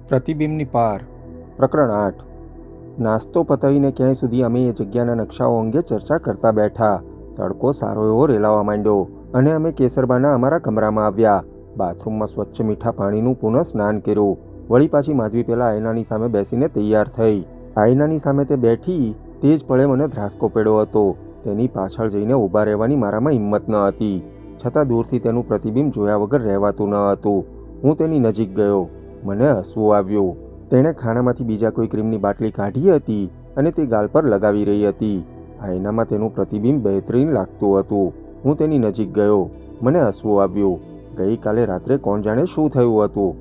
પ્રતિબિંબની પાર. પ્રકરણ 8. નાસ્તો પતાવીને ક્યાંય સુધી અમે એ જગ્યાના નકશાઓ અંગે ચર્ચા કરતા બેઠા. તડકો સારો એવો રેલાવા માંડ્યો અને અમે કેસરબાના અમારા કમરામાં આવ્યા. બાથરૂમમાં સ્વચ્છ મીઠા પાણીનું પુનઃ સ્નાન કર્યું. વળી પાછી માધવી પેલા આયનાની સામે બેસીને તૈયાર થઈ. આયનાની સામે તે બેઠી તે જ પળે મને ધ્રાસકો પડ્યો હતો. તેની પાછળ જઈને ઊભા રહેવાની મારામાં હિંમત ન હતી, છતાં દૂરથી તેનું પ્રતિબિંબ જોયા વગર રહેવાતું ન હતું. હું તેની નજીક ગયો. મને હસવું આવ્યું. તેણે ખાનામાંથી બીજા કોઈ ક્રીમની બાટલી કાઢી હતી અને તે ગાલ પર લગાવી રહી હતી. આયનામાં તેનું પ્રતિબિંબ બહેતરીન લાગતું હતું. હું તેની નજીક ગયો. મને હસવું આવ્યું. ગઈકાલે રાત્રે કોણ જાણે શું થયું હતું,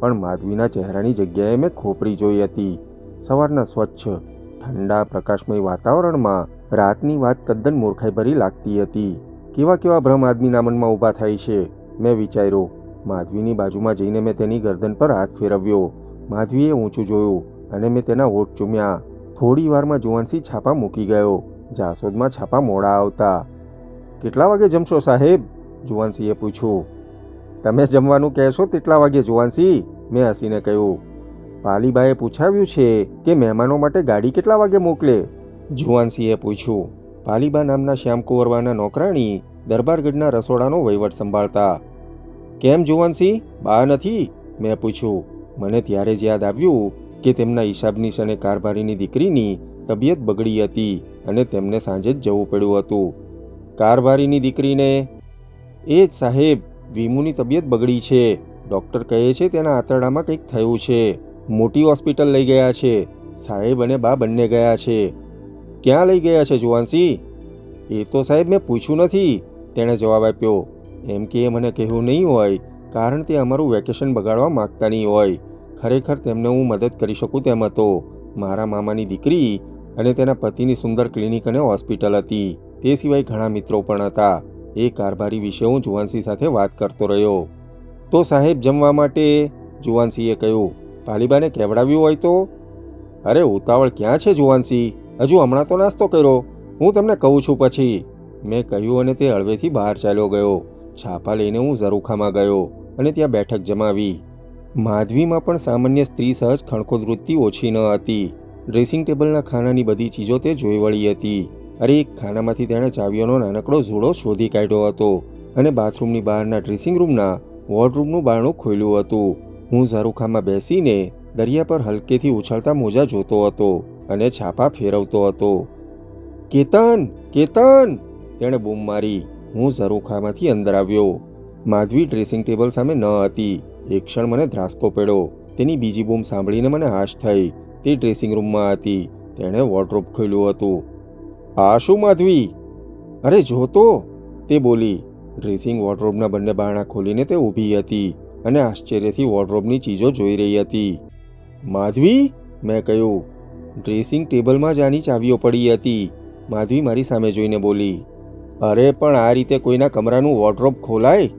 પણ માધવીના ચહેરાની જગ્યાએ મેં ખોપરી જોઈ હતી. સવારના સ્વચ્છ ઠંડા પ્રકાશમય વાતાવરણમાં રાતની વાત તદ્દન મૂર્ખાઈભરી લાગતી હતી. કેવા કેવા ભ્રમ આદમીના મનમાં ઊભા થાય છે, મેં વિચાર્યું. માધવીની બાજુમાં જઈને મેં તેની ગરદન પર હાથ ફેરવ્યો. માધવીએ ઊંચું જોયું અને મેં તેના હોઠ ચૂમ્યા. થોડી વારમાં જુવાનસી છાપા મૂકી ગયો. જાસોદમાં છાપા મોડા આવતા. કેટલા વાગે જમશો સાહેબ? જુવાનસીએ પૂછ્યું. તમે જમવાનું કહેશો તેટલા વાગે જુવાનસી, મેં હસીને કહ્યું. પાલીબાએ પૂછાવ્યું છે કે મહેમાનો માટે ગાડી કેટલા વાગે મોકલે? જુવાનસીએ પૂછ્યું. પાલીબા નામના શ્યામકુંવરવાના નોકરાણી દરબારગઢના રસોડાનો વહીવટ સંભાળતા. કેમ જુવાનસી, બા નથી? મેં પૂછ્યું. મને ત્યારે જ યાદ આવ્યું કે તેમના હિસાબનીશ અને કારભારીની દીકરીની તબિયત બગડી હતી અને તેમને સાંજે જ જવું પડ્યું હતું. કારભારીની દીકરીને? એ જ સાહેબ, વીમુની તબિયત બગડી છે. ડૉક્ટર કહે છે તેના આંતરડામાં કંઈક થયું છે. મોટી હોસ્પિટલ લઈ ગયા છે. સાહેબ અને બા બંને ગયા છે. ક્યાં લઈ ગયા છે જુવાનસી? એ તો સાહેબ મેં પૂછ્યું નથી, તેણે જવાબ આપ્યો. એમ કે એ મને કહેવું નહીં હોય, કારણ તે અમારું વેકેશન બગાડવા માગતા નહીં હોય. ખરેખર તેમને હું મદદ કરી શકું તેમ હતો. મારા મામાની દીકરી અને તેના પતિની સુંદર ક્લિનિક અને હોસ્પિટલ હતી. તે સિવાય ઘણા મિત્રો પણ હતા. એ કારભારી વિશે હું જુવાનસી સાથે વાત કરતો રહ્યો. તો સાહેબ જમવા માટે? જુવાનસીએ કહ્યું. પાલીબાને કહેવડાવ્યું હોય તો? અરે ઉતાવળ ક્યાં છે જુવાનસી, હજુ હમણાં તો નાસ્તો કર્યો. હું તમને કહું છું પછી, મેં કહ્યું અને તે હળવેથી બહાર ચાલ્યો ગયો. છાપા લઈને હું ઝરૂખામાં ગયો અને ત્યાં બેઠક જમાવી. માધવીમાં પણ સામાન્ય સ્ત્રી સહજ ખણખોદ વૃત્તિ ઓછી ન હતી. ડ્રેસિંગ ટેબલના ખાનાની બધી ચીજો તે જોઈ વળી હતી. અરે એક ખાનામાંથી તેણે ચાવીઓનો નાનકડો ઝૂડો શોધી કાઢ્યો હતો અને બાથરૂમની બહારના ડ્રેસિંગ રૂમના વોર્ડરૂમનું બારણું ખોલ્યું હતું. હું ઝરૂખામાં બેસીને દરિયા પર હલકેથી ઉછળતા મોજા જોતો હતો અને છાપા ફેરવતો હતો. કેતન, કેતન, તેણે બૂમ મારી. હું ઝરૂખામાંથી અંદર આવ્યો. માધવી ડ્રેસિંગ ટેબલ સામે ન હતી. એક ક્ષણ મને ધ્રાસકો પડ્યો. તેની બીજી બૂમ સાંભળીને મને હાશ થઈ. તે ડ્રેસિંગ રૂમમાં હતી. તેણે વોર્ડરોબ ખોલ્યું હતું. આ શું માધવી? અરે જોતો, તે બોલી. ડ્રેસિંગ વોર્ડરોબના બંને બારણા ખોલીને તે ઊભી હતી અને આશ્ચર્યથી વોર્ડરોબની ચીજો જોઈ રહી હતી. માધવી, મેં કહ્યું. ડ્રેસિંગ ટેબલમાં જ આની ચાવીઓ પડી હતી, માધવી મારી સામે જોઈને બોલી. અરે પણ આ રીતે કોઈના કમરાનું વોર્ડરોબ ખોલાય?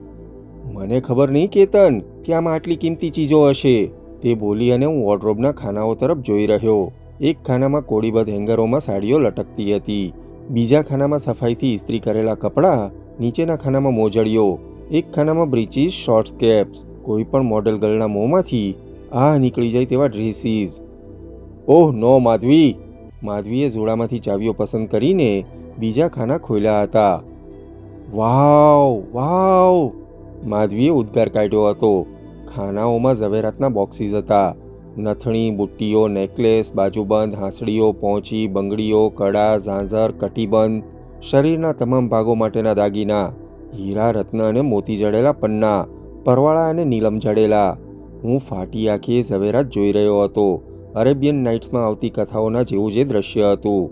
મને ખબર નહીં કેતન કે આમાં આટલી કિંમતી ચીજો હશે, તે બોલી અને હું વોર્ડરોબના ખાનાઓ તરફ જોઈ રહ્યો. એક ખાનામાં કોડીબદ્ધ હેંગરોમાં સાડીઓ લટકતી હતી. બીજા ખાનામાં સફાઈથી ઇસ્ત્રી કરેલા કપડાં. નીચેના ખાનામાં મોજડીઓ. એક ખાનામાં બ્રીચીસ, શોર્ટ્સ, કેપ્સ. કોઈ પણ મોડલ ગર્લના મોંમાંથી આ નીકળી જાય તેવા ડ્રેસીસ. ઓહ નો માધવી! માધવીએ જોડામાંથી ચાવીઓ પસંદ કરીને બીજા ખાના ખોલ્યા હતા. વાવ વાવ! માધવીએ ઉદ્ગાર કાઢ્યો હતો. ખાનાઓમાં ઝવેરાતના બોક્સીસ હતા. નથણી, બુટ્ટીઓ, નેકલેસ, બાજુબંધ, હાંસડીઓ, પહોંચી, બંગડીઓ, કડા, ઝાંઝર, કટીબંધ, શરીરના તમામ ભાગો માટેના દાગીના, હીરા, રત્ન અને મોતી જડેલા પન્ના, પરવાળા અને નીલમ જડેલા. હું ફાટી આંખે ઝવેરાત જોઈ રહ્યો હતો. અરેબિયન નાઇટ્સમાં આવતી કથાઓના જેવું જે દ્રશ્ય હતું.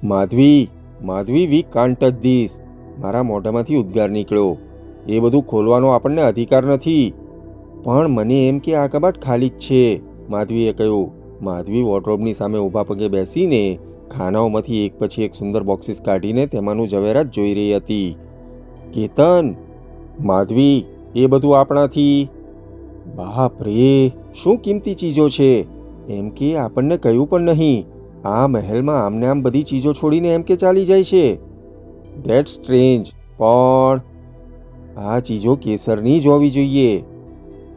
Madhavi, Madhavi, we can't touch this, મારા મોઢામાંથી ઉદ્ગાર નીકળ્યો. એ બધું ખોલવાનો આપણને અધિકાર નથી. પણ મને એમ કે આ કબાટ ખાલી જ છે, માધવીએ કહ્યું. માધવી વોર્ડરોબની સામે ઊભા પગે બેસીને ખાનાઓમાંથી એક પછી એક સુંદર બોક્સીસ કાઢીને તેમાંનું ઝવેરાત જોઈ રહી હતી. કેતન, માધવી, એ બધું આપણાથી? બાપ રે, શું કિંમતી ચીજો છે! એમ કે આપણને કહ્યું પણ નહીં. આ મહેલમાં આમને આમ બધી ચીજો છોડીને એમ કે ચાલી જાય છે. That strange. પણ આ ચીજો કેસરની જ હોવી જોઈએ.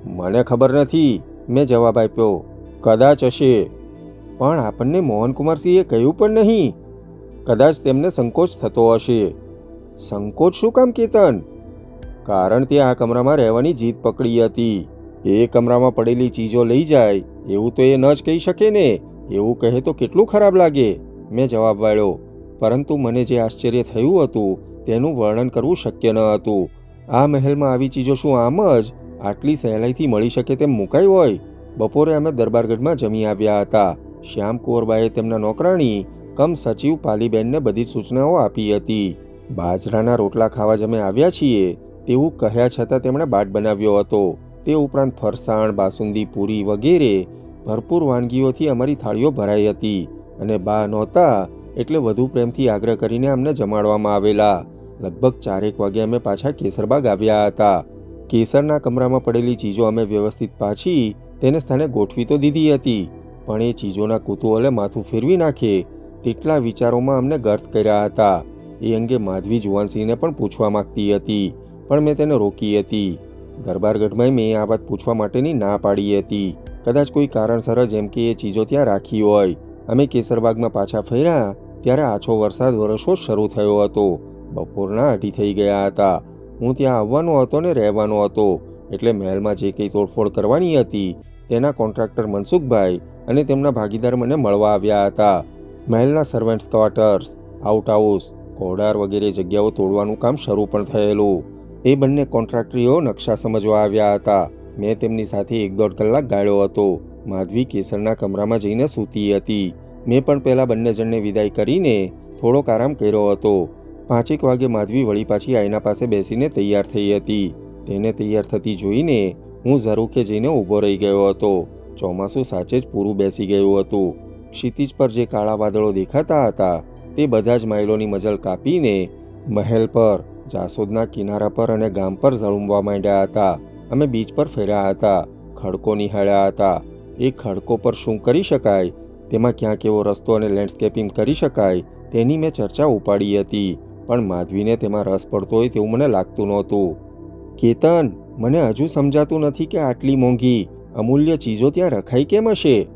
મને ખબર નથી, મેં જવાબ આપ્યો. કદાચ હશે, પણ આપણને મોહનકુમારસિંહે કહ્યું પણ નહીં. કદાચ તેમને સંકોચ થતો હશે. સંકોચ શું કામ કેતન? કારણ તે આ કમરામાં રહેવાની જીદ પકડી હતી. એ કમરામાં પડેલી ચીજો લઈ જાય એવું તો એ ન જ કહી શકે ને. એવું કહે તો કેટલું ખરાબ લાગે. મેં જવાબ વાળ્યો. પરંતુ મને જે આશ્ચર્ય થયું હતું તેનું વર્ણન કરવું શક્ય ન હતું. આ મહેલમાં આવી ચીજો શું આમ જ આટલી સહેલાઈથી મળી શકે તેમ મુકાઈ હોય? બપોરે અમે દરબારગઢમાં જમી આવ્યા હતા. શ્યામ કુંવરબાએ તેમના નોકરાણી કમ સચિવ પાલીબેનને બધી સૂચનાઓ આપી હતી. બાજરાના રોટલા ખાવા જ અમે આવ્યા છીએ તેવું કહ્યા છતાં તેમણે બાટ બનાવ્યો હતો. તે ઉપરાંત ફરસાણ, બાસુંદી, પૂરી વગેરે ભરપૂર વાનગીઓથી અમારી થાળીઓ ભરાઈ હતી અને બા નહોતા એટલે વધુ પ્રેમથી આગ્રહ કરીને અમને જમાડવામાં આવેલા. લગભગ 4 વાગે અમે પાછા કેસરબાગ આવ્યા હતા. કેસરના કમરામાં પડેલી ચીજો અમે વ્યવસ્થિત પાછી તેને સ્થાને ગોઠવી તો દીધી હતી, પણ એ ચીજોના કુતૂહલે માથું ફેરવી નાખે તેટલા વિચારોમાં અમને ગર્ત કર્યા હતા. એ અંગે માધવી જુવાનસિંહને પણ પૂછવા માગતી હતી, પણ મેં તેને રોકી હતી. દરબારગઢમાં મેં આ વાત પૂછવા માટેની ના પાડી હતી. કદાચ કોઈ કારણસર જ એમ કે એ ચીજો ત્યાં રાખી હોય. અમે કેસરબાગમાં પાછા ફર્યા ત્યારે આછો વરસાદ વરસવો શરૂ થયો હતો. બપોરના 2 થઈ ગયા હતા. હું ત્યાં આવવાનો હતો ને રહેવાનો હતો, એટલે મહેલમાં જે કંઈ તોડફોડ કરવાની હતી તેના કોન્ટ્રાક્ટર મનસુખભાઈ અને તેમના ભાગીદાર મને મળવા આવ્યા હતા. મહેલના સર્વન્ટ્સ ક્વાર્ટર્સ, આઉટ હાઉસ, ઘોડાર વગેરે જગ્યાઓ તોડવાનું કામ શરૂ પણ થયેલું. એ બંને કોન્ટ્રાક્ટરીઓ નકશા સમજવા આવ્યા હતા. મેં તેમની સાથે 1-1.5 કલાક ગાળ્યો હતો. માધવી કેસરના કમરામાં જઈને સૂતી હતી. મેં પણ પહેલાં બંને જણને વિદાય કરીને થોડોક આરામ કર્યો હતો. 5 વાગે માધવી વળી પાછી આઈના પાસે બેસીને તૈયાર થઈ હતી. તેને તૈયાર થતી જોઈને હું ઝરૂખે જઈને ઊભો રહી ગયો હતો. ચોમાસું સાચે જ પૂરું બેસી ગયું હતું. ક્ષિતિજ પર જે કાળા વાદળો દેખાતા હતા તે બધા જ માઇલોની મજલ કાપીને મહેલ પર, જાસોદના કિનારા પર અને ગામ પર ઝળુંબવા માંડ્યા હતા. અમે બીચ પર ફર્યા હતા, ખડકો નિહાળ્યા હતા. એ ખડકો પર શું કરી શકાય, તેમાં ક્યાં કેવો રસ્તો અને લેન્ડસ્કેપિંગ કરી શકાય તેની મેં ચર્ચા ઉપાડી હતી, પણ માધવીને તેમાં રસ પડતો હોય તેવું મને લાગતું નહોતું. કેતન, મને હજુ સમજાતું નથી કે આટલી મોંઘી અમૂલ્ય ચીજો ત્યાં રખાઈ કેમ હશે?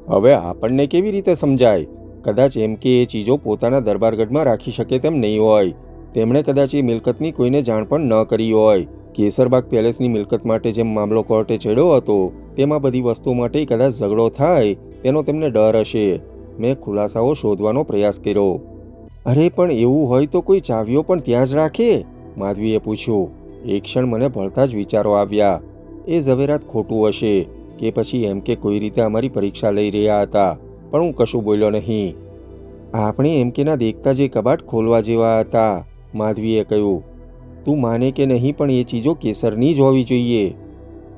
હવે આપણને કેવી રીતે સમજાય? કદાચ એમ કે એ ચીજો પોતાના દરબારગઢમાં રાખી શકે તેમ નહીં હોય. તેમણે કદાચ એ મિલકતની કોઈને જાણ પણ ન કરી હોય. કેસરબાગ પેલેસની મિલકત માટે જેમ મામલો કોર્ટે ચડ્યો હતો તેમાં બધી વસ્તુઓ માટે કદાચ ઝઘડો થાય તેનો તેમને ડર હશે. મેં ખુલાસાઓ શોધવાનો પ્રયાસ કર્યો. અરે પણ એવું હોય તો કોઈ ચાવીઓ પણ ત્યાં જ રાખે? માધવીએ પૂછ્યું. એક ક્ષણ મને ભળતા જ વિચારો આવ્યા. એ ઝવેરાત ખોટું હશે કે પછી એમ કે કોઈ રીતે અમારી પરીક્ષા લઈ રહ્યા હતા, પણ હું કશું બોલ્યો નહીં. આપણે એમ કેના દેખતા જે કબાટ ખોલવા જેવા હતા, માધવીએ કહ્યું. તું માને કે નહીં પણ એ ચીજો કેસરની જ હોવી જોઈએ.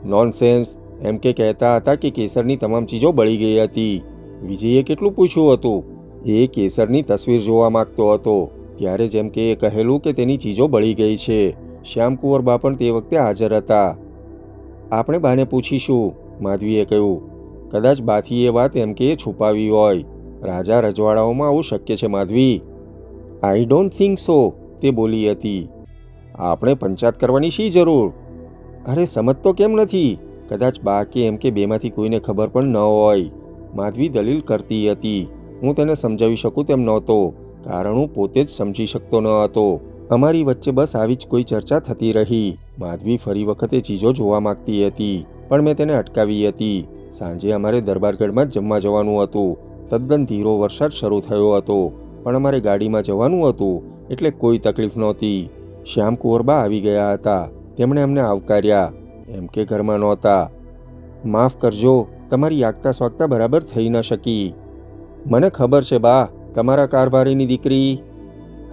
નોનસેન્સ. એમ કે કહેતા હતા કે કેસરની તમામ ચીજો બળી ગઈ હતી. વિજયે કેટલું પૂછ્યું હતું? એ કેસરની તસવીર જોવા માંગતો હતો. ત્યારે જેમ કે એ કહેલું કે તેની ચીજો બળી ગઈ છે. શ્યામકુંવરબા પણ તે વખતે હાજર હતા. આપણે બાને પૂછીશું, માધવીએ કહ્યું. કદાચ બાથી એ વાત એમ કે છુપાવી હોય. રાજા રજવાડાઓમાં આવું શક્ય છે Madhavi. I don't think so, તે બોલી હતી. આપણે પંચાયત કરવાની શી જરૂર? અરે સમજતો કેમ નથી? કદાચ બા કે એમ કે બેમાંથી કોઈને ખબર પણ ન હોય. માધવી દલીલ કરતી હતી. હું તેને સમજાવી શકું તેમ નહોતો, કારણ હું પોતે જ સમજી શકતો ન હતો. અમારી વચ્ચે બસ આવી જ કોઈ ચર્ચા થતી રહી. માધવી ફરી વખતે ચીજો જોવા માંગતી હતી, પણ મેં તેને અટકાવી હતી. સાંજે અમારે દરબારગઢમાં જ જમવા જવાનું હતું. તદ્દન ધીરો વરસાદ શરૂ થયો હતો, પણ અમારે ગાડીમાં જવાનું હતું એટલે કોઈ તકલીફ નહોતી. શ્યામકુંવરબા આવી ગયા હતા. તેમણે અમને આવકાર્યા. એમ કે ઘરમાં નહોતા. માફ કરજો, તમારી આગતા સ્વાગતા બરાબર થઈ ન શકી. મને ખબર છે બા, તમારા કારભારીની દીકરી.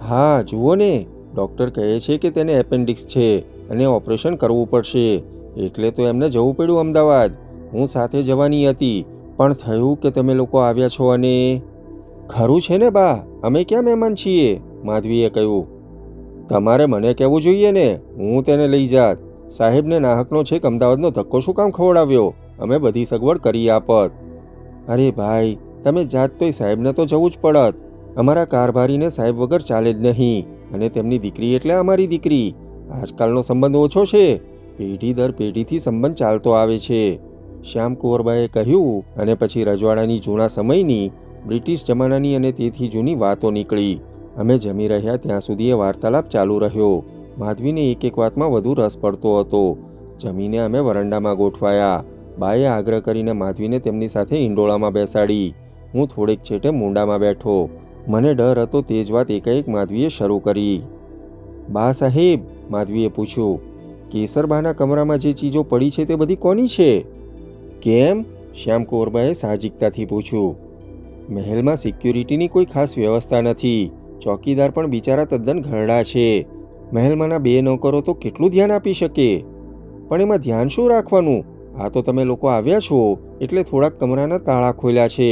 હા જુઓ ને, ડૉક્ટર કહે છે કે તેને એપેન્ડિક્સ છે અને ઓપરેશન કરવું પડશે, એટલે તો એમને જવું પડ્યું અમદાવાદ. હું સાથે જવાની હતી, પણ થયું કે તમે લોકો આવ્યા છો અને... ખરું છે ને બા, અમે ક્યાં મહેમાન છીએ? માધવીએ કહ્યું. તમારે મને કહેવું જોઈએ ને, હું તેને લઈ જાત. સાહેબને નાહકનો છેક અમદાવાદનો ધક્કો શું કામ ખવડાવ્યો? અમે બધી સગવડ કરી આપત. અરે ભાઈ, તમે જાત તોય સાહેબને તો જવું જ પડત. અમારા કારભારીને સાહેબ વગર ચાલે જ નહીં, અને તેમની દીકરી એટલે અમારી દીકરી. આજકાલનો સંબંધ ઓછો છે, પેઢી દર પેઢીથી સંબંધ ચાલતો આવે છે. શ્યામ કુંવરબાએ કહ્યું, અને પછી રજવાડાની જૂના સમયની, બ્રિટિશ જમાનાની અને તેથી જૂની વાતો નીકળી. અમે જમી રહ્યા ત્યાં સુધી એ વાર્તાલાપ ચાલુ રહ્યો. માધવીને એક વાતમાં વધુ રસ પડતો હતો. જમીને અમે વરંડામાં ગોઠવાયા. બાએ આગ્રહ કરીને માધવીને તેમની સાથે ઈંડોળામાં બેસાડી. હું થોડેક છેટે મૂંડામાં બેઠો. મને ડર હતો તે જ વાત એકાએક માધવીએ શરૂ કરી. બા સાહેબ, માધવીએ પૂછ્યું, કેસરબાના કમરામાં જે ચીજો પડી છે તે બધી કોની છે? કેમ? શ્યામ કુંવરબાએ સાહજિકતાથી પૂછ્યું. મહેલમાં સિક્યુરિટીની કોઈ ખાસ વ્યવસ્થા નથી. ચોકીદાર પણ બિચારા તદ્દન ઘરડા છે. મહેલમાંના 2 નોકરો તો કેટલું ધ્યાન આપી શકે? પણ એમાં ધ્યાન શું રાખવાનું? આ તો તમે લોકો આવ્યા છો એટલે થોડાક કમરાના તાળા ખોલ્યા છે,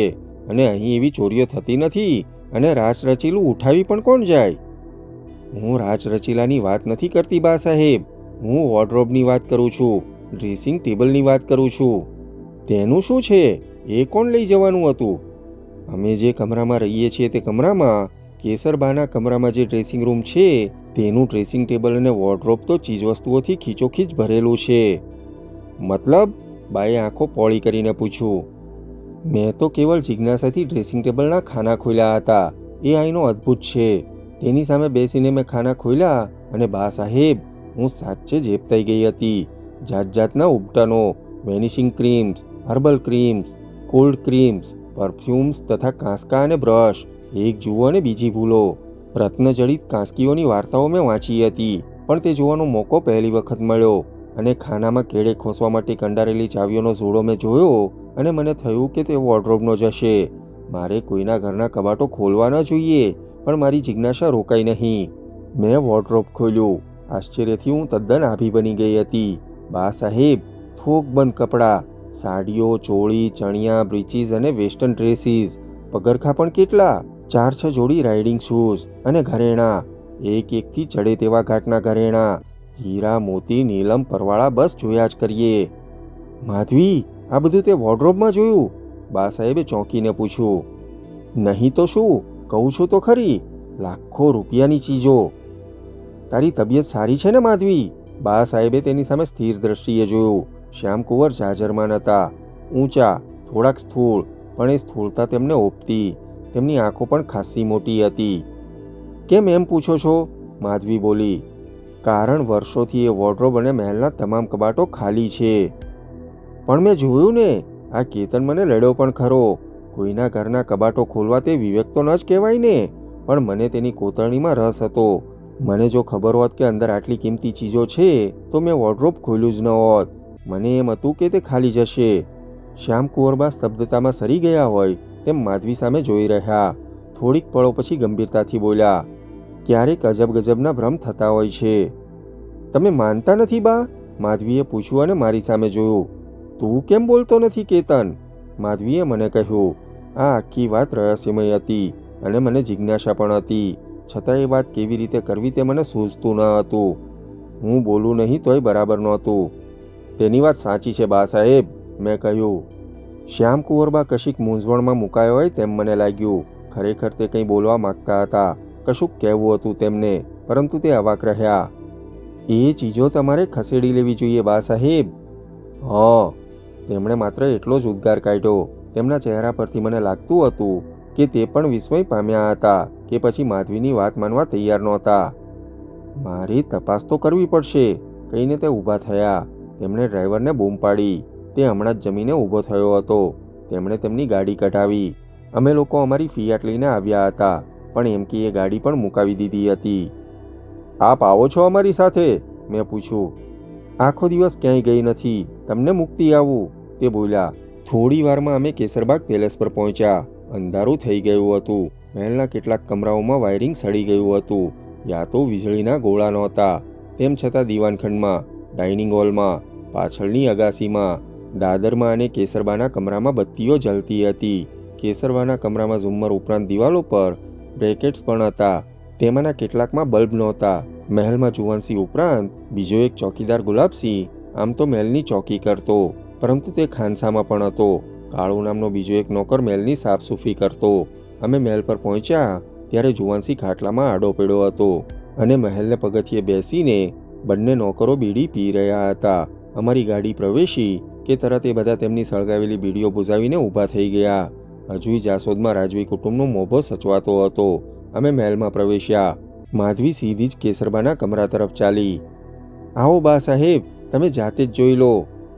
અને અહીં એવી ચોરીઓ થતી નથી, અને રાચરચીલું ઉઠાવી પણ કોણ જાય? હું રાચરચીલાની વાત નથી કરતી બા સાહેબ. હું વોર્ડરોબની વાત કરું છું, ડ્રેસિંગ ટેબલની વાત કરું છું. તેનું શું છે? એ કોણ લઈ જવાનું હતું? અમે જે કમરામાં રહીએ છીએ તે કમરામાં, કેસરબાના કમરામાં જે ડ્રેસિંગ રૂમ છે તેનું ડ્રેસિંગ ટેબલ અને વોર્ડરોબ તો ચીજવસ્તુઓથી ખીચોખીચ ભરેલું છે. મતલબ? બાએ આંખો પોળી કરીને પૂછ્યું. મેં તો કેવળ જિજ્ઞાસાથી ડ્રેસિંગ ટેબલના ખાના ખોલ્યા હતા. એ અહીંનો અદ્ભુત છે. તેની સામે બેસીને મેં ખાના ખોલ્યા, અને બા સાહેબ, હું સાચે જ હેપતાઈ ગઈ હતી. જાત જાતના ઉપટનો, વેનિશિંગ ક્રીમ્સ, હર્બલ ક્રીમ્સ, કોલ્ડ ક્રીમ્સ, પરફ્યુમ્સ તથા કાંસકા અને બ્રશ. એક જુઓ અને બીજી ભૂલો. રત્નજડિત કાંસકીઓની વાર્તાઓ મેં વાંચી હતી, પણ તે જોવાનો મોકો પહેલી વખત મળ્યો. અને ખાનામાં કેળે ખોસવા માટે કંડારેલી ચાવીઓનો ઝોડો મેં જોયો, અને મને થયું કે તે વોર્ડરોબનો જ હશે. મારે કોઈના ઘરના કબાટો ખોલવા ન જોઈએ, પણ મારી જિજ્ઞાસા રોકાઈ નહીં. મેં વોર્ડરોબ ખોલ્યું. આશ્ચર્યથી હું તદ્દન આભી બની ગઈ હતી. બા સાહેબ, થોકબંધ કપડાં, સાડીઓ, ચોળી, ચણિયા, બ્રીચીસ અને વેસ્ટર્ન ડ્રેસીસ. પગરખા પણ કેટલા! 4-6 જોડી રાઇડિંગ શૂઝ, અને ઘરેણાં, એકથી ચડે તેવા ઘાટના ઘરેણાં. હીરા, મોતી, નીલમ, પરવાળા, બસ જોયા જ કરીએ. માધવી, આ બધું તે વોર્ડરોબમાં જોયું? બા સાહેબે ચોંકીને પૂછ્યું. નહીં તો શું, કહું છું તો ખરી, લાખો રૂપિયાની ચીજો. તારી તબિયત સારી છે ને માધવી? બા સાહેબે તેની સામે સ્થિર દ્રષ્ટિએ જોયું. શ્યામકુંવર જાજરમાન હતા. ઊંચા, થોડાક સ્થૂળ, પણ એ સ્થૂળતા તેમને ઓપતી. તેમની આંખો પણ ખાસ્સી મોટી હતી. કેમ એમ પૂછો છો? માધવી બોલી. કારણ વર્ષોથી એ વોર્ડરોબ અને મહેલના તમામ કબાટો ખાલી છે. પણ મેં જોયું ને, આ કેતન મને લડ્યો પણ ખરો. કોઈના ઘરના કબાટો ખોલવા તે વિવેક તો ન જ કહેવાય ને, પણ મને તેની કોતરણીમાં રસ હતો. મને જો ખબર હોત કે અંદર આટલી કિંમતી ચીજો છે તો મેં વોર્ડરોબ ખોલ્યું જ ન હોત. મને એમ હતું કે તે ખાલી જશે. શ્યામકુંવરબા સ્તબ્ધતામાં સરી ગયા હોય તેમ માધવી સામે જોઈ રહ્યા. થોડીક પળો પછી ગંભીરતાથી બોલ્યા. ક્યારેક અજબ ગજબના ભ્રમ થતા હોય છે. તમે માનતા નથી બા? માધવીએ પૂછ્યું અને મારી સામે જોયું. તું કેમ બોલતો નથી કેતન? માધવીએ મને કહ્યું. આ આખી વાત રહસ્યમય હતી, અને મને જિજ્ઞાસા પણ હતી. છતાં એ વાત કેવી રીતે કરવી તે મને સૂઝતું ન હતું. હું બોલું નહીં તોય બરાબર નહોતું. તેની વાત સાચી છે બા સાહેબ, મેં કહ્યું. શ્યામકુંવરબા કશીક મૂંઝવણમાં મુકાયો હોય તેમ મને લાગ્યું. ખરેખર તે કંઈ બોલવા માગતા હતા, કશુંક કહેવું હતું તેમને, પરંતુ તે અવાક રહ્યા. એ ચીજો તમારે ખસેડી લેવી જોઈએ બા સાહેબ. હા. તેમણે માત્ર એટલો જ ઉદ્ગાર કાઢ્યો. તેમના ચહેરા પરથી મને લાગતું હતું કે તે પણ વિસ્મય પામ્યા હતા કે પછી માધવીની વાત માનવા તૈયાર નહોતા. મારી તપાસ તો કરવી પડશે, કહીને તે ઊભા થયા. તેમણે ડ્રાઈવરને બૂમ પાડી. તે હમણાં જ જમીને ઊભો થયો હતો. તેમણે તેમની ગાડી કઢાવી. અમે લોકો અમારી ફિયાટ લઈને આવ્યા હતા, પણ એમ કે એ ગાડી પણ મુકાવી દીધી હતી. આપ આવો છો અમારી સાથે? મેં પૂછ્યું. આખો દિવસ ક્યાંય ગઈ નથી, તમને મૂકતી આવું, તે બોલ્યા. થોડી વારમાં અમે કેસરબાગ પેલેસ પર પહોંચ્યા. અંધારું થઈ ગયું હતું. મહેલના કેટલાક કમરાઓમાં વાયરિંગ સડી ગયું હતું. યા તો વીજળીના ગોળા નહોતા. તેમ છતાં દીવાનખંડમાં, ડાઇનિંગ હોલમાં, પાછળની અગાસીમાં, દાદરમાં અને કેસરબાના કમરામાં બત્તીઓ જલતી હતી. કેસરબાના કમરામાં ઝુમ્મર ઉપરાંત દિવાલો પર બ્રેકેટ્સ પણ હતા. તેમાંના કેટલાકમાં બલ્બ નહોતા. મહેલમાં જુવાનસિંહ ઉપરાંત બીજો એક ચોકીદાર ગુલાબસિંહ આમ તો મહેલની ચોકી કરતો, પરંતુ તે ખાનસામાં પણ હતો. કાળુ નામનો બીજો એક નોકર મહેલની સાફસૂફી કરતો. અમે મહેલ પર પહોંચ્યા ત્યારે જુવાનસિંહ ખાટલામાં આડો પડ્યો હતો, અને મહેલને પગથિયે બેસીને બંને નોકરો બીડી પી રહ્યા હતા. અમારી ગાડી પ્રવેશી કે તરત એ બધા તેમની સળગાવેલી બીડીઓ બુઝાવીને ઊભા થઈ ગયા. હજુય જાસોદમાં રાજવી કુટુંબનો મોભો સચવાતો હતો. અમે મહેલમાં પ્રવેશ્યા. માધવી સીધી જ કેસરબાના કમરા તરફ ચાલી. આવો બા સાહેબ, તમે જાતે જ જોઈ લો,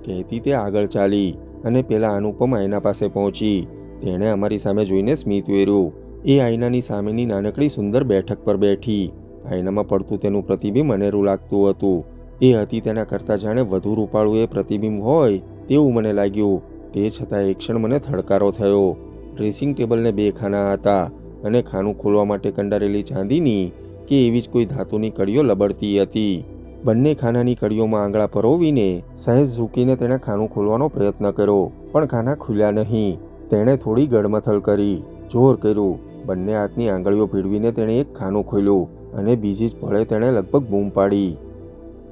કહેતી તે આગળ ચાલી અને પેલા અનુપમ આયના પાસે પહોંચી. તેણે અમારી સામે જોઈને સ્મિત વેર્યું. એ આયનાની સામેની નાનકડી સુંદર બેઠક પર બેઠી. આયનામાં પડતું તેનું પ્રતિબિંબ અનેરું લાગતું હતું. એ હતી તેના કરતાં જાણે વધુ રૂપાળું એ પ્રતિબિંબ હોય તેવું મને લાગ્યું. તે છતાં એક ક્ષણ મને થડકારો થયો. ડ્રેસિંગ ટેબલને 2 ખાના હતા અને ખાનું ખોલવા માટે કંડારેલી ચાંદીની કે એવી જ કોઈ ધાતુની કડીઓ લબડતી હતી. બંને ખાનાની કડીઓમાં આંગળા પરોવીને સહેજ ઝૂકીને તેણે ખાનું ખોલવાનો પ્રયત્ન કર્યો, પણ ખાના ખુલ્યા નહીં. તેણે થોડી ગડમથલ કરી, જોર કર્યું. બંને હાથની આંગળીઓ ભેળવીને તેણે એક ખાનું ખોલ્યું અને બીજી જ પળે તેણે લગભગ બૂમ પાડી,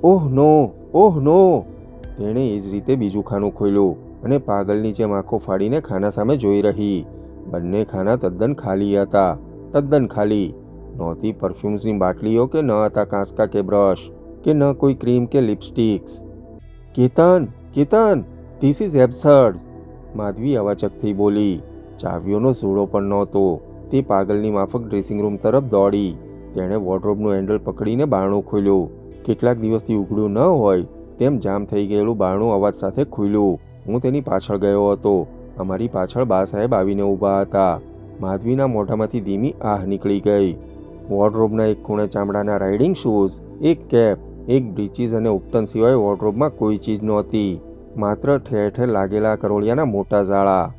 ઓહ નો, ઓહ નો! તેણે એ જ રીતે બીજું ખાનું ખોલ્યું અને પાગલની જેમ આંખો ફાડીને ખાના સામે જોઈ રહી. બંને ખાના તદ્દન ખાલી હતા, તદ્દન ખાલી. નહોતી પરફ્યુમ્સની બાટલીઓ કે ન હતા કાંસકા કે બ્રશ કે ન કોઈ ક્રીમ કે lipsticks. Ketan, Ketan, this is absurd! Madhavi અવાચકથી બોલી. ચાવીઓનો સૂળો પણ નહોતો. તે પાગલની માફક ડ્રેસિંગ રૂમ તરફ દોડી. તેણે વોર્ડરોબનું હેન્ડલ પકડીને બારણું ખોલ્યું. કેટલાક દિવસથી ઉઘડ્યું ન હોય તેમ જામ થઈ ગયેલું બારણું અવાજ સાથે ખુલ્યું. હું તેની પાછળ ગયો હતો. અમારી પાછળ બા સાહેબ આવીને ઊભા હતા. માધવીના મોઢામાંથી ધીમી આહ નીકળી ગઈ. વોર્ડરોબના એક ખૂણે ચામડાના રાઇડિંગ શૂઝ, એક કેપ, એક બ્રીચીસ અને ઉપટન સિવાય વોર્ડરોબમાં કોઈ ચીજ નહોતી. માત્ર ઠેર ઠેર લાગેલા કરોળિયાના મોટા જાળા.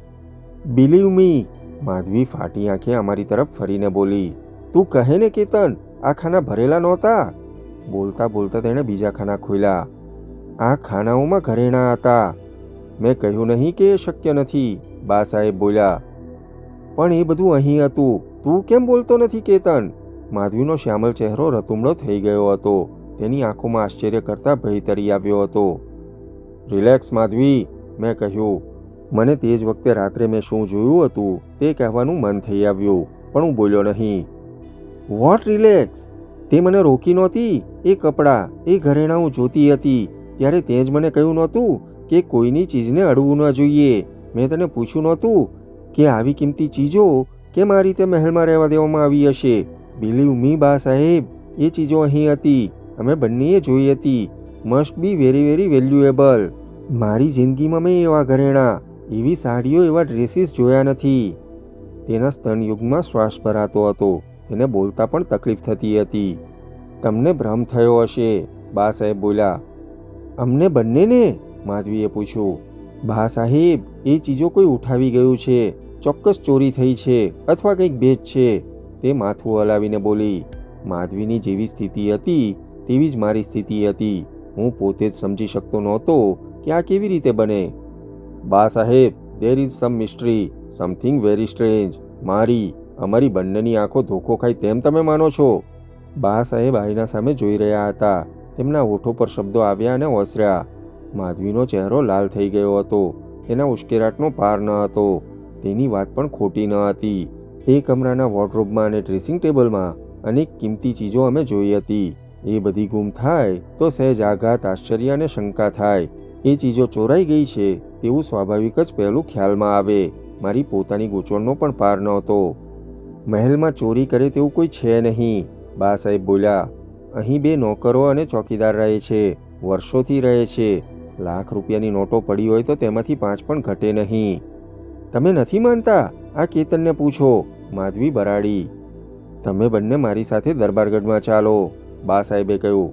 Believe me! માધવી ફાટી આંખે અમારી તરફ ફરીને બોલી. તું કહે ને કેતન, આ ખાના ભરેલા નહોતા? બોલતા બોલતા તેણે બીજા ખાના ખોલ્યા. આ ખાનાઓમાં ઘરેણાં હતા. મેં કહ્યું નહીં કે એ શક્ય નથી, બા સાહેબ બોલ્યા. પણ એ બધું અહીં હતું. તું કેમ બોલતો નથી કેતન? માધવીનો શ્યામલ ચહેરો રતુમડો થઈ ગયો હતો. તેની આંખોમાં આશ્ચર્ય કરતાં ભય તરી આવ્યો હતો. રિલેક્સ માધવી, મેં કહ્યું. મને તે જ વખતે રાત્રે મેં શું જોયું હતું તે કહેવાનું મન થઈ આવ્યું, પણ હું બોલ્યો નહીં. What relax? તે મને રોકી નહોતી. એ કપડાં, એ ઘરેણાં હું જોતી હતી ત્યારે તે જ મને કહ્યું નહોતું કે કોઈની ચીજને અડવું ન જોઈએ. મેં તને પૂછ્યું નહોતું કે આવી કિંમતી ચીજો કેમ આ રીતે મહેલમાં રહેવા દેવામાં આવી હશે? બિલીવ મી બા સાહેબ, એ ચીજો અહીં હતી. અમે બંનેએ જોઈ હતી. Must be very very valuable. મારી જિંદગીમાં મેં એવા ઘરેણાં, એવી સાડીઓ, એવા ડ્રેસીસ જોયા નથી. તેના સ્તનયુગમાં શ્વાસ ભરાતો હતો. તેને બોલતા પણ તકલીફ થતી હતી. તમને ભ્રમ થયો હશે, બા સાહેબ બોલ્યા. અમને બંનેને? માધવીએ પૂછ્યું. બા સાહેબ, એ ચીજો કોઈ ઉઠાવી ગયું છે. ચોક્કસ ચોરી થઈ છે અથવા કંઈક ભેદ છે. તે માથું હલાવીને બોલી. માધવીની જેવી સ્થિતિ હતી તેવી જ મારી સ્થિતિ હતી. હું પોતે જ સમજી શકતો નહોતો કે આ કેવી રીતે બને. બા સાહેબ, there is sum mystery, something very strange. અમારી બંનેની આંખો ધોખો ખાય તેમ તમે માનો છો? બા સાહેબ આઈના સામે જોઈ રહ્યા હતા. તેમના હોઠો પર શબ્દો આવ્યા અને ઓસર્યા. માધવીનો ચહેરો લાલ થઈ ગયો હતો. તેના ઉશ્કેરાટનો પાર ન હતો. તેની વાત પણ ખોટી ન હતી. એ કમરાના વોર્ડરોબમાં અને ડ્રેસિંગ ટેબલમાં અનેક કિંમતી ચીજો અમે જોઈ હતી. એ બધી ગુમ થાય તો સહેજ આઘાત, આશ્ચર્ય અને શંકા થાય. એ ચીજો ચોરાઈ ગઈ છે તેવું સ્વાભાવિક જ પહેલું ખ્યાલમાં આવે. મારી પોતાની ગૂંચવણનો પણ પાર નહોતો. મહેલમાં ચોરી કરે તેવું કોઈ છે નહીં, બા સાહેબ બોલ્યા. અહીં 2 નોકરો અને ચોકીદાર રહે છે. વર્ષોથી રહે છે. લાખ રૂપિયાની નોટો પડી હોય તો તેમાંથી 5 પણ ઘટે નહીં. તમે નથી માનતા? આ કેતનને પૂછો, માધવી બરાડી. તમે બંને મારી સાથે દરબારગઢમાં ચાલો, બા સાહેબે કહ્યું.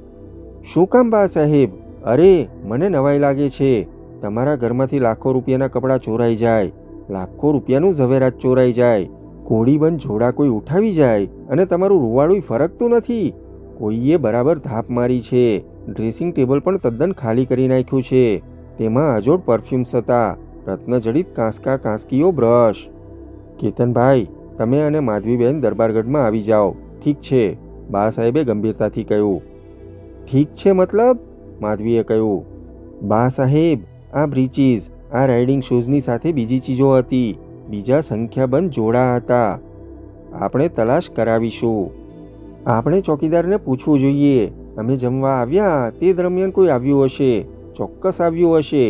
શું કામ બા સાહેબ? અરે, મને નવાઈ લાગે છે. તમારા ઘરમાંથી લાખો રૂપિયાના કપડાં ચોરાઈ જાય, લાખો રૂપિયાનું ઝવેરાત ચોરાઈ જાય, કોડીબંધ જોડા કોઈ ઉઠાવી જાય અને તમારું રૂવાડું ફરકતું નથી. કોઈએ બરાબર ધાપ મારી છે. ડ્રેસિંગ ટેબલ પણ તદ્દન ખાલી કરી નાખ્યું છે. તેમાં અજોડ પરફ્યુમ્સ હતા, રત્નજડિત કાંસકા કાંસકીઓ બ્રશ. કેતનભાઈ, તમે અને માધવીબેન દરબારગઢમાં આવી જાઓ. ઠીક છે, બા સાહેબે ગંભીરતાથી કહ્યું. ઠીક છે મતલબ? માધવીએ કહ્યું. બા સાહેબ, આ બ્રીચીસ, આ રાઇડિંગ શૂઝની સાથે બીજી ચીજો હતી. બીજા સંખ્યાબંધ જોડા હતા. આપણે તલાશ કરાવીશું. આપણે ચોકીદારને પૂછવું જોઈએ. અમે જમવા આવ્યા તે દરમિયાન કોઈ આવ્યું હશે, ચોક્કસ આવ્યું હશે.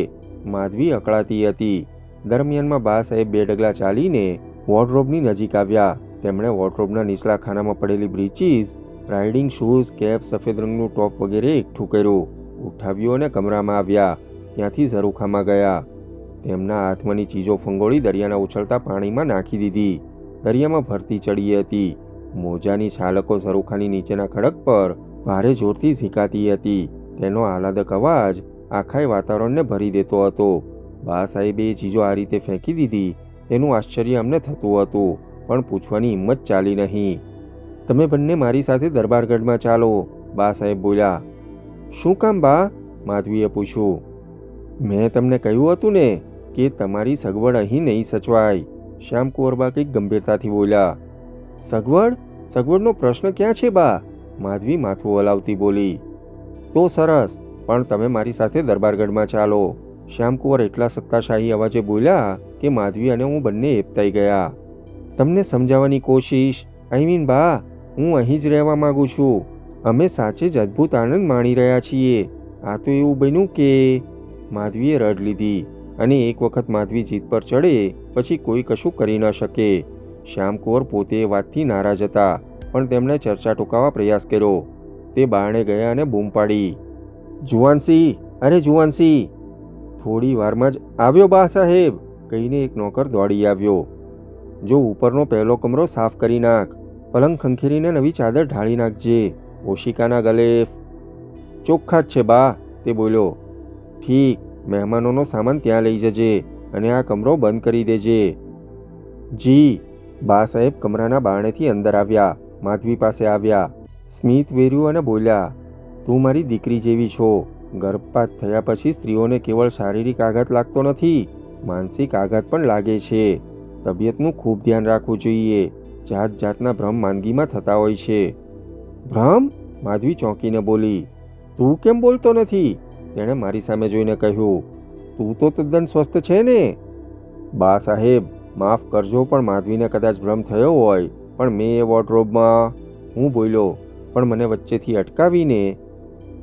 માધવી અકળાતી હતી. દરમિયાનમાં બા સાહેબ 2 ડગલા ચાલીને વોર્ડરોબની નજીક આવ્યા. તેમણે વોર્ડરોબના નીચલા ખાનામાં પડેલી બ્રીચીસ, રાઇડિંગ શૂઝ, કેપ, સફેદ રંગનું ટોપ વગેરે એકઠું કર્યું, ઉઠાવ્યું અને કમરામાં આવ્યા. ત્યાંથી ઝરૂખામાં ગયા. તેમના હાથમાંની ચીજો ફંગોળી દરિયાના ઉછળતા પાણીમાં નાખી દીધી. દરિયામાં ભરતી ચડી હતી. મોજાની છાલકો ઝરૂખાની નીચેના ખડક પર ભારે જોરથી ઝીંકાતી હતી. તેનો આહલાદક અવાજ આખાય વાતાવરણને ભરી દેતો હતો. બા સાહેબે એ ચીજો આ રીતે ફેંકી દીધી તેનું આશ્ચર્ય અમને થતું હતું, પણ પૂછવાની હિંમત ચાલી નહીં. તમે બંને મારી સાથે દરબારગઢમાં ચાલો, બા સાહેબ બોલ્યા. શું કામ બા? માધવીએ પૂછ્યું. મેં તમને કહ્યું હતું ને કે તમારી સગવડ અહીં નહીં સચવાય, શ્યામકુંવરબા કંઈક ગંભીરતાથી બોલ્યા. સગવડ? સગવડનો પ્રશ્ન ક્યાં છે બા? માધવી માથું હલાવતી બોલી. તો સરસ, પણ તમે મારી સાથે દરબારગઢમાં ચાલો, શ્યામકુંવર એટલા સત્તાશાહી અવાજે બોલ્યા કે માધવી અને હું બંને હેપતાઈ ગયા. તમને સમજાવવાની કોશિશ, બા, હું અહીં જ રહેવા માગું છું. અમે સાચે જ અદ્ભુત આનંદ માણી રહ્યા છીએ. આ તો એવું બન્યું કે માધવીએ રડ લીધી, અને એક વખત માધવી જીત પર ચડે પછી કોઈ કશું કરી ન શકે. શ્યામકુંવર પોતે એ વાતથી નારાજ હતા, પણ તેમણે ચર્ચા ટૂંકાવવા પ્રયાસ કર્યો. તે બારણે ગયા અને બૂમ પાડી, જુવાનસી, અરે જુવાનસી! થોડી વારમાં જ આવ્યો બા સાહેબ, કહીને એક નોકર દોડી આવ્યો. જો ઉપરનો પહેલો કમરો સાફ કરી નાખ, પલંગ ખંખેરીને નવી ચાદર ઢાળી નાખજે, ઓશિકાના ગલેફ ચોખ્ખા જ છે બા, તે બોલ્યો. ઠીક, મહેમાનોનો સામાન ત્યાં લઈ જજે અને આ કમરો બંધ કરી દેજે. જી. બા સાહેબ કમરાના બારણેથી અંદર આવ્યા, માધવી પાસે આવ્યા, સ્મિત વેર્યું અને બોલ્યા. તું મારી દીકરી જેવી છો. ગર્ભપાત થયા પછી સ્ત્રીઓને કેવળ શારીરિક આઘાત લાગતો નથી, માનસિક આઘાત પણ લાગે છે. તબિયતનું ખૂબ ધ્યાન રાખવું જોઈએ. જાત જાતના ભ્રમ માંદગીમાં થતા હોય છે. ભ્રમ? માધવી ચોંકીને બોલી. તું કેમ બોલતો નથી? તેણે મારી સામે જોઈને કહ્યું. તું તો તદ્દન સ્વસ્થ છે ને? બા સાહેબ, માફ કરજો, પણ માધવીને કદાચ ભ્રમ થયો હોય, પણ મેં એ વોર્ડરોબમાં, હું બોલ્યો, પણ મને વચ્ચેથી અટકાવીને.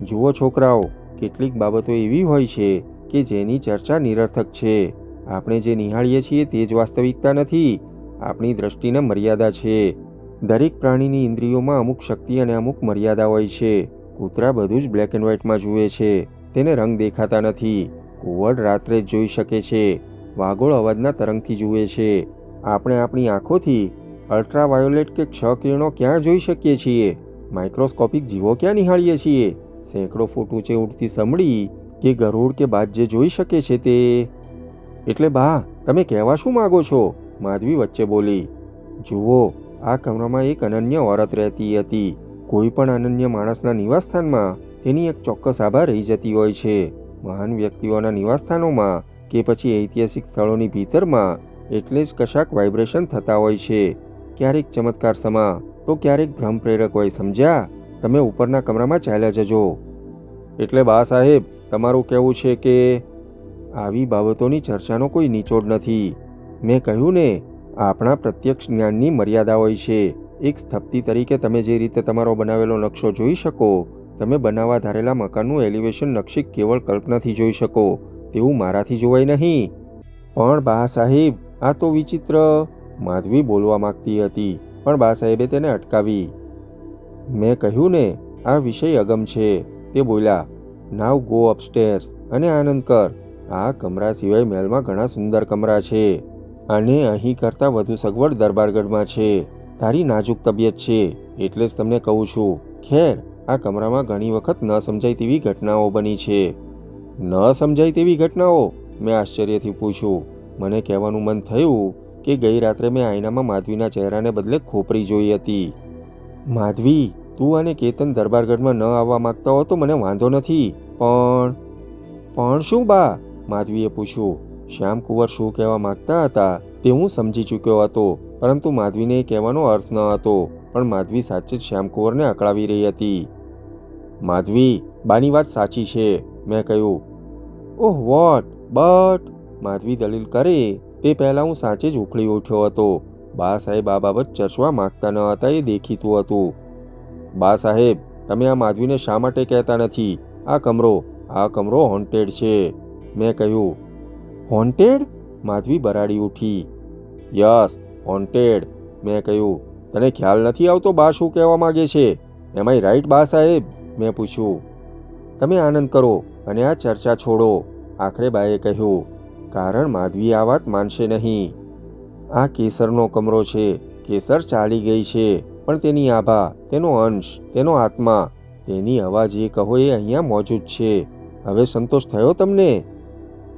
જુઓ છોકરાઓ, કેટલીક બાબતો એવી હોય છે કે જેની ચર્ચા નિરર્થક છે. આપણે જે નિહાળીએ છીએ તે જ વાસ્તવિકતા નથી. આપણી દ્રષ્ટિને મર્યાદા છે. દરેક પ્રાણીની ઇન્દ્રિયોમાં અમુક શક્તિ અને અમુક મર્યાદા હોય છે. કૂતરા બધું જ બ્લેક એન્ડ વ્હાઇટમાં જુએ છે, તેને રંગ દેખાતા નથી. કુંવર રાત્રે જ જોઈ શકે છે. વાગોળ અવાજના તરંગથી જુએ છે. આપણે આપણી આંખોથી અલ્ટ્રાવાયોલેટ કે ક્ષ કિરણો ક્યાં જોઈ શકીએ છીએ? માઇક્રોસ્કોપિક જીવો ક્યાં નિહાળીએ છીએ? સેંકડો ફૂટ ઊંચે ઉડતી સમડી કે ગરુડ કે બાજ જે જોઈ શકે છે તે. એટલે બા, તમે કહેવા શું માગો છો? માધવી વચ્ચે બોલી. જુઓ, આ કમરામાં એક અનન્ય ઓરત રહેતી હતી. કોઈ પણ અનન્ય માણસના નિવાસસ્થાનમાં તેની એક ચોક્કસ આભા રહી જતી હોય છે. મહાન વ્યક્તિઓના નિવાસસ્થાનોમાં કે પછી ઐતિહાસિક સ્થળોની ભીતરમાં એટલે જ કશાક વાઇબ્રેશન થતા હોય છે. ક્યારેક ચમત્કાર સમા તો ક્યારેક ભ્રમ પ્રેરક હોય, સમજ્યા? તમે ઉપરના કમરામાં ચાલ્યા જજો. એટલે બા સાહેબ, તમારું કહેવું છે કે આવી બાબતોની ચર્ચાનો કોઈ નિચોડ નથી. મેં કહ્યું ને, આપણા પ્રત્યક્ષ જ્ઞાનની મર્યાદા હોય છે. એક સ્થપતિ તરીકે તમે જે રીતે તમારો બનાવેલો નકશો જોઈ શકો, તમે બનાવવા ધારેલા મકાનનું એલિવેશન નકશી કેવળ કલ્પનાથી જોઈ શકો તેવું મારાથી જોવાય નહીં. પણ બા સાહેબ, આ તો વિચિત્ર, માધવી બોલવા માંગતી હતી, પણ બા સાહેબે તેને અટકાવી. મેં કહ્યું ને, આ વિષય અગમ છે, તે બોલ્યા. નાવ ગો અપસ્ટેર્સ અને આનંદ કર. આ કમરા સિવાય મહેલમાં ઘણા સુંદર કમરા છે, અને અહીં કરતાં વધુ સગવડ દરબારગઢમાં છે. તારી નાજુક તબિયત છે એટલે જ તમને કહું છું. ખેર, આ કમરામાં ઘણી વખત ન સમજાય તેવી ઘટનાઓ બની છે. ન સમજાય તેવી ઘટનાઓ? મેં આશ્ચર્યથી પૂછ્યું. મને કહેવાનું મન થયું કે ગઈ રાત્રે મેં આઈનામાં માધવીના ચહેરાને બદલે ખોપરી જોઈ હતી. માધવી, તું અને કેતન દરબારગઢમાં ન આવવા માંગતા હો તો મને વાંધો નથી, પણ શું બા? માધવીએ પૂછ્યું. શ્યામકુંવર શું કહેવા માંગતા હતા તે હું સમજી ચૂક્યો હતો, પરંતુ માધવીને એ કહેવાનો અર્થ ન હતો. પણ માધવી સાચે જ શ્યામકુંવરને અકળાવી રહી હતી. માધવી, બાની વાત સાચી છે, મેં કહ્યું. ઓહ વોટ, બટ, માધવી દલીલ કરે તે પહેલાં હું સાચે જ ઉખળી ઉઠ્યો હતો. બા સાહેબ આ બાબત ચર્ચવા માંગતા ન હતા એ દેખીતું હતું. બા સાહેબ, તમે આ માધવીને શા માટે કહેતા નથી? આ કમરો હોન્ટેડ છે, મેં કહ્યું. હોન્ટેડ? માધવી બરાડી ઉઠી. Yes, haunted. મેં કહ્યું, તને ખ્યાલ નથી આવતો બા શું કહેવા માગે છે? એમાંય રાઈટ બા સાહેબ? મેં પૂછ્યું. તમે આનંદ કરો અને આ ચર્ચા છોડો, આખરે બાએ કહ્યું, કારણ માધવી આ વાત માનશે નહીં. આ કેસરનો કમરો છે. કેસર ચાલી ગઈ છે, પણ તેની આભા, તેનો અંશ, તેનો આત્મા, તેની હવા જે કહો એ અહીંયા મોજૂદ છે. હવે સંતોષ થયો તમને?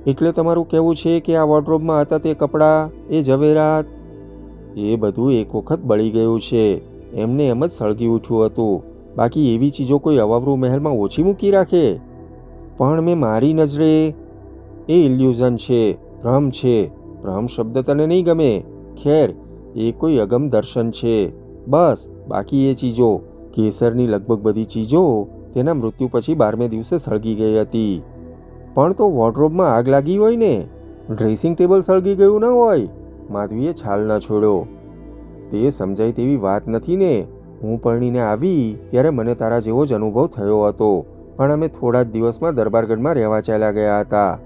એટલે તમારું કહેવું છે કે આ વોર્ડરોબમાં હતા તે કપડાં, એ ઝવેરાત, એ બધું એક વખત બળી ગયું છે. એમને એમ જ સળગી ઉઠ્યું હતું. બાકી એવી ચીજો કોઈ અવાવરૂ મહેલમાં ઓછી મૂકી રાખે? પણ મેં મારી નજરે, એ ઇલ્યુઝન છે, ભ્રમ છે. ભ્રમ શબ્દ તને નહીં ગમે. ખેર, એ કોઈ અગમ દર્શન છે. બસ, બાકી એ ચીજો, કેસરની લગભગ બધી ચીજો તેના મૃત્યુ પછી 12મે દિવસે સળગી ગઈ હતી. પણ તો વોર્ડરોબમાં આગ લાગી હોય ને? ડ્રેસિંગ ટેબલ સળગી ગયું ન હોય? માધવીએ છાલ ન છોડ્યો. તે સમજાય તેવી વાત નથી ને. હું પરણીને આવી ત્યારે મને તારા જેવો જ અનુભવ થયો હતો, પણ અમે થોડા જ દિવસમાં દરબારગઢમાં રહેવા ચાલ્યા ગયા હતા.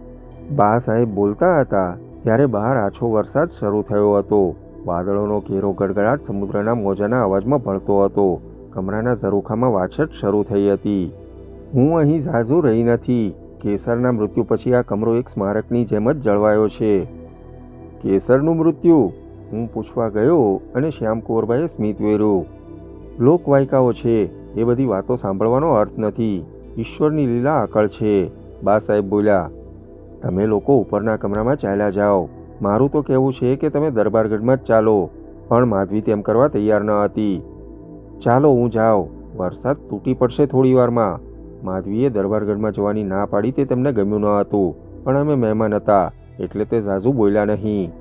બા સાહેબ બોલતા હતા ત્યારે બહાર આછો વરસાદ શરૂ થયો હતો. વાદળોનો ઘેરો ગડગડાટ સમુદ્રના મોજાના અવાજમાં ભળતો હતો. કમરાના ઝરૂખામાં વાછટ શરૂ થઈ હતી. હું અહીં ઝાઝુ રહી નથી. કેસરના મૃત્યુ પછી આ કમરો એક સ્મારકની જેમ જ જળવાયો છે. કેસરનું મૃત્યુ? હું પૂછવા ગયો અને શ્યામ કુંવરબાએ સ્મિત વેર્યું. લોકવાયકાઓ છે, એ બધી વાતો સાંભળવાનો અર્થ નથી. ઈશ્વરની લીલા અકળ છે. બા સાહેબ બોલ્યા. તમે લોકો ઉપરના કમરામાં ચાલ્યા જાઓ. મારું તો કહેવું છે કે તમે દરબારગઢમાં જ ચાલો. પણ માધવી તેમ કરવા તૈયાર ન હતી. ચાલો, હું જાઉં. વરસાદ તૂટી પડશે થોડી વારમાં. માધવીએ દરબારગઢમાં જવાની ના પાડી તે તેમને ગમ્યું ન હતું, પણ અમે મહેમાન હતા એટલે તે ઝાઝુ બોલ્યા નહીં.